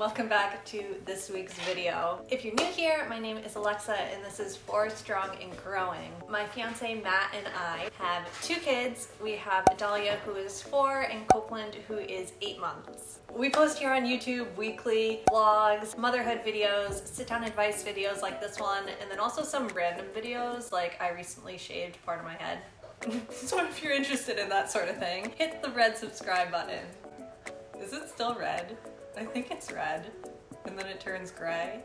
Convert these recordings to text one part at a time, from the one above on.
welcome back to this week's video. If you're new here, my name is Alexa and this is Fourstrongandgrowing. My fiance Matt and I have two kids. We have Dahlia, who is 4, and Copeland, who is 8 months. We post here on YouTube weekly vlogs, motherhood videos, sit-down advice videos like this one, and then also some random videos like I recently shaved part of my head. So if you're interested in that sort of thing, hit the red subscribe button. Is it still red? I think it's red, and then it turns gray.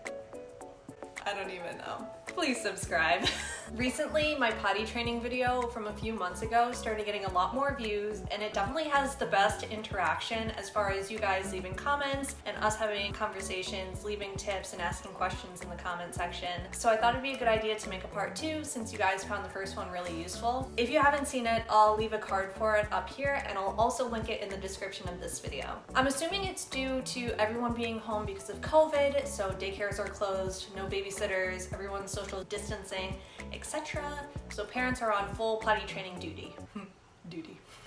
I don't even know. Please subscribe. Recently, my potty training video from a few months ago started getting a lot more views, and it definitely has the best interaction as far as you guys leaving comments and us having conversations, leaving tips and asking questions in the comment section. So I thought it'd be a good idea to make a part 2 since you guys found the first one really useful. If you haven't seen it, I'll leave a card for it up here, and I'll also link it in the description of this video. I'm assuming it's due to everyone being home because of COVID, so daycares are closed, no babysitters, everyone's social distancing, etc. So parents are on full potty training duty.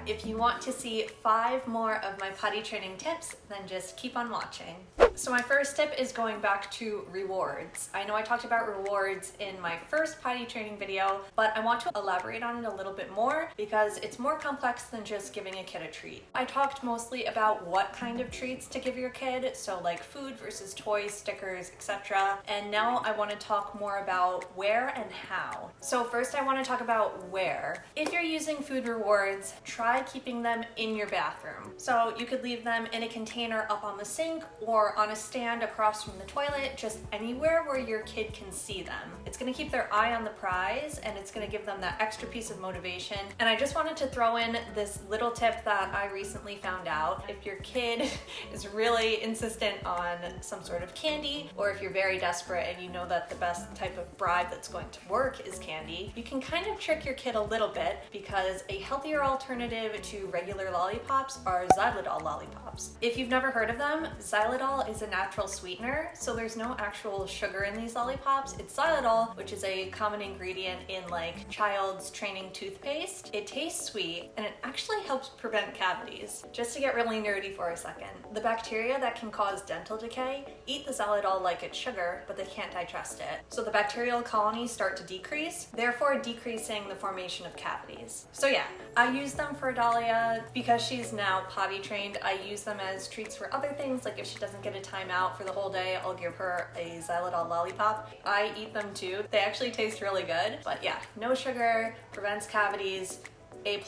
If you want to see 5 more of my potty training tips, then just keep on watching. So my first tip is going back to rewards. I know I talked about rewards in my first potty training video, but I want to elaborate on it a little bit more because it's more complex than just giving a kid a treat. I talked mostly about what kind of treats to give your kid, so like food versus toys, stickers, etc. And now I want to talk more about where and how. So first I want to talk about where. If you're using food rewards, try keeping them in your bathroom. So you could leave them in a container up on the sink or on a stand across from the toilet, just anywhere where your kid can see them. It's going to keep their eye on the prize, and it's going to give them that extra piece of motivation. And I just wanted to throw in this little tip that I recently found out. If your kid is really insistent on some sort of candy, or if you're very desperate and you know that the best type of bribe that's going to work is candy, you can kind of trick your kid a little bit, because a healthier alternative to regular lollipops are xylitol lollipops. If you've never heard of them, xylitol is a natural sweetener, so there's no actual sugar in these lollipops. It's xylitol, which is a common ingredient in like child's training toothpaste. It tastes sweet, and it actually helps prevent cavities. Just to get really nerdy for a second, the bacteria that can cause dental decay eat the xylitol like it's sugar, but they can't digest it. So the bacterial colonies start to decrease, therefore decreasing the formation of cavities. So yeah, I use them for Dahlia because she's now potty trained. I use them as treats for other things, like if she doesn't get a timeout for the whole day, I'll give her a xylitol lollipop. I eat them too. They actually taste really good, but yeah, no sugar, prevents cavities, A++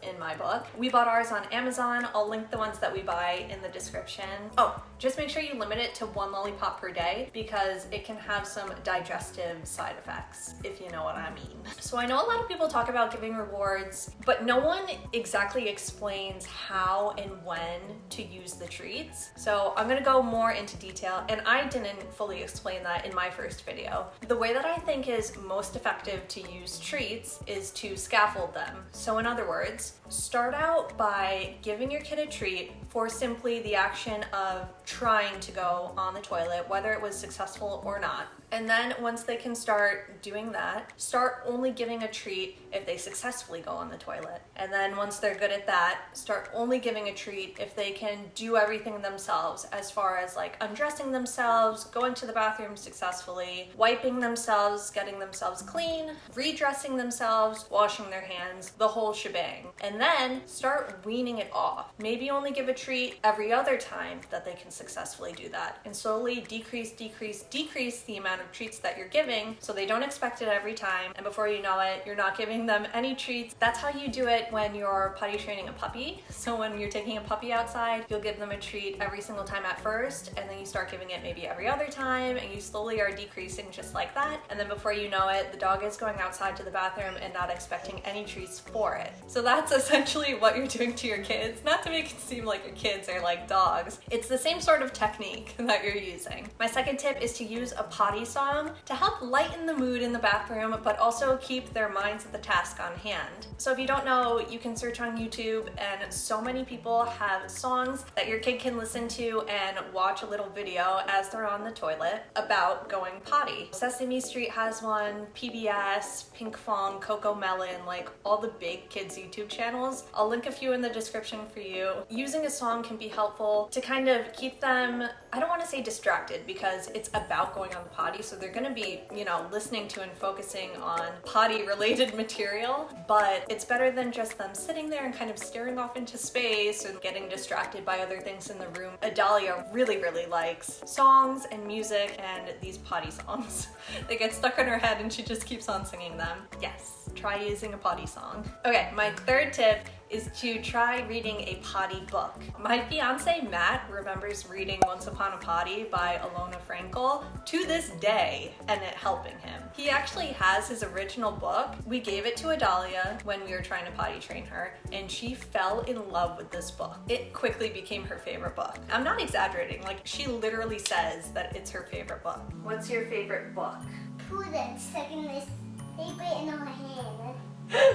in my book. We bought ours on Amazon. I'll link the ones that we buy in the description. Oh, just make sure you limit it to 1 lollipop per day because it can have some digestive side effects, if you know what I mean. So I know a lot of people talk about giving rewards, but no one exactly explains how and when to use the treats. So I'm gonna go more into detail, and I didn't fully explain that in my first video. The way that I think is most effective to use treats is to scaffold them. So in other words, start out by giving your kid a treat for simply the action of trying to go on the toilet, whether it was successful or not. And then once they can start doing that, start only giving a treat if they successfully go on the toilet. And then once they're good at that, start only giving a treat if they can do everything themselves, as far as like undressing themselves, going to the bathroom successfully, wiping themselves, getting themselves clean, redressing themselves, washing their hands, the whole shebang. And then start weaning it off. Maybe only give a treat every other time that they can successfully do that, and slowly decrease the amount of treats that you're giving so they don't expect it every time, and before you know it, you're not giving them any treats. That's how you do it when you're potty training a puppy. So when you're taking a puppy outside, you'll give them a treat every single time at first, and then you start giving it maybe every other time, and you slowly are decreasing just like that, and then before you know it, the dog is going outside to the bathroom and not expecting any treats for it. So that's essentially what you're doing to your kids. Not to make it seem like your kids are like dogs. It's the same sort of technique that you're using. My second tip is to use a potty song to help lighten the mood in the bathroom, but also keep their minds at the task on hand. So if you don't know, you can search on YouTube, and so many people have songs that your kid can listen to and watch a little video as they're on the toilet about going potty. Sesame Street has one, PBS, Pink Fong, Coco Melon, like all the big kids YouTube channels. I'll link a few in the description for you. Using a song can be helpful to kind of keep keep them, I don't want to say distracted because it's about going on the potty, so they're going to be, you know, listening to and focusing on potty related material, but it's better than just them sitting there and kind of staring off into space and getting distracted by other things in the room. Adalia really likes songs and music and these potty songs. They get stuck in her head and she just keeps on singing them. Yes, try using a potty song. Okay, my third tip is to try reading a potty book. My fiance Matt remembers reading Once Upon a Potty by Ilona Frankel to this day and it helping him. He actually has his original book. We gave it to Adalia when we were trying to potty train her and she fell in love with this book. It quickly became her favorite book. I'm not exaggerating, like she literally says that it's her favorite book. What's your favorite book? Prudence, second is paper in her hand.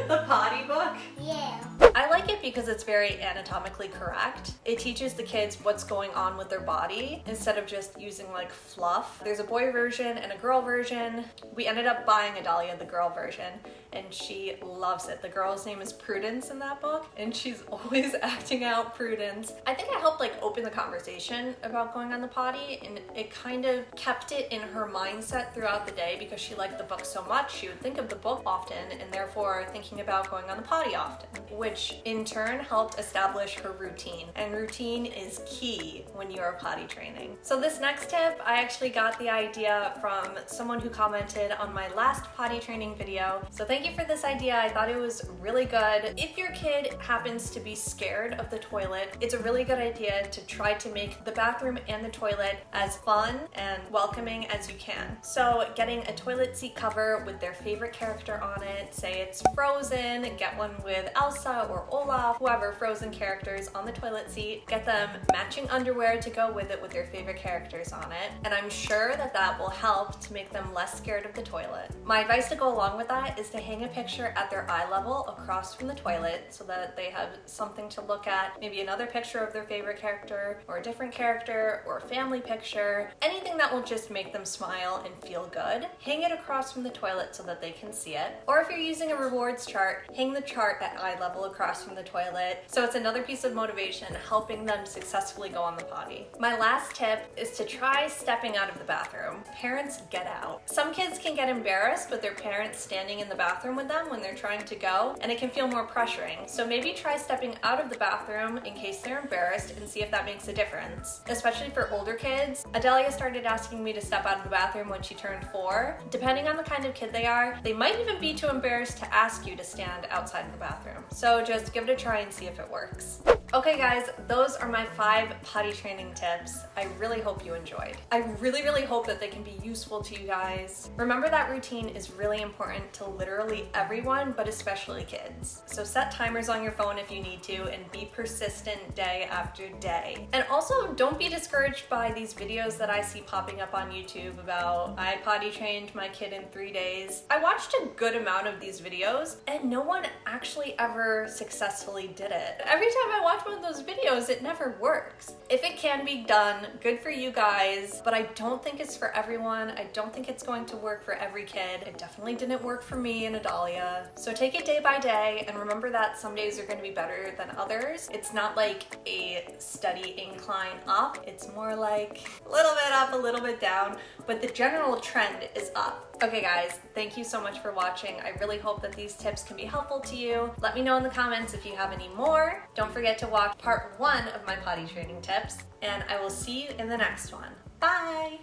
The potty book? Yeah. I like it because it's very anatomically correct. It teaches the kids what's going on with their body instead of just using like fluff. There's a boy version and a girl version. We ended up buying Adalia the girl version and she loves it. The girl's name is Prudence in that book and she's always acting out Prudence. I think I helped like open the conversation about going on the potty and it kind of kept it in her mindset throughout the day because she liked the book so much. She would think of the book often and therefore thinking about going on the potty often, which in turn helped establish her routine. And routine is key when you are potty training. So this next tip, I actually got the idea from someone who commented on my last potty training video. So thank you for this idea. I thought it was really good. If your kid happens to be scared of the toilet, it's a really good idea to try to make the bathroom and the toilet as fun and welcoming as you can. So getting a toilet seat cover with their favorite character on it, say it's Frozen, get one with Elsa or Olaf, whoever Frozen characters on the toilet seat. Get them matching underwear to go with it with their favorite characters on it. And I'm sure that that will help to make them less scared of the toilet. My advice to go along with that is to hang a picture at their eye level across from the toilet so that they have something to look at. Maybe another picture of their favorite character or a different character or a family picture. Anything that will just make them smile and feel good. Hang it across from the toilet so that they can see it. Or if you're using a rewards chart, hang the chart at eye level across from the toilet. So it's another piece of motivation helping them successfully go on the potty. My last tip is to try stepping out of the bathroom. Parents, get out. Some kids can get embarrassed with their parents standing in the bathroom with them when they're trying to go, and it can feel more pressuring. So maybe try stepping out of the bathroom in case they're embarrassed and see if that makes a difference. Especially for older kids. Adalia started asking me to step out of the bathroom when she turned 4. Depending on the kind of kid they are, they might even be too embarrassed to ask you to stand outside of the bathroom. So just give it a try and see if it works. Okay guys, those are my 5 potty training tips. I really hope you enjoyed. I really hope that they can be useful to you guys. Remember that routine is really important to literally everyone, but especially kids. So set timers on your phone if you need to and be persistent day after day. And also don't be discouraged by these videos that I see popping up on YouTube about I potty trained my kid in 3 days. I watched a good amount of these videos and no one actually ever successfully did it. Every time I watch one of those videos, it never works. If it can be done, good for you guys, but I don't think it's for everyone. I don't think it's going to work for every kid. It definitely didn't work for me and Adalia. So take it day by day and remember that some days are going to be better than others. It's not like a steady incline up. It's more like a little bit up, a little bit down, but the general trend is up. Okay guys, thank you so much for watching. I really hope that these tips can be helpful to you. Let me know in the comments if you have any more. Don't forget to watch part 1 of my potty training tips, and I will see you in the next one. Bye!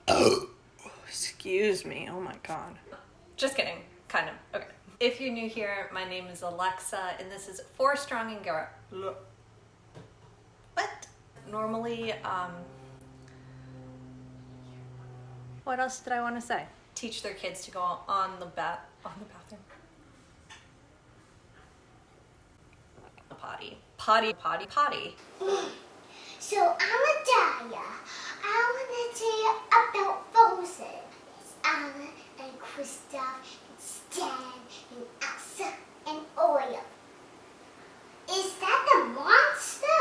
Oh, excuse me. Oh my god. Just kidding. Kind of. Okay. If you're new here, my name is Alexa, and this is Fourstrongandgrowing. What? Normally, what else did I want to say? Teach their kids to go on the bathroom. The potty. Potty. So I'm Adalia. I want to tell you about Frozen. It's Anna and Kristoff and Stan and Elsa and Olaf. Is that the monster?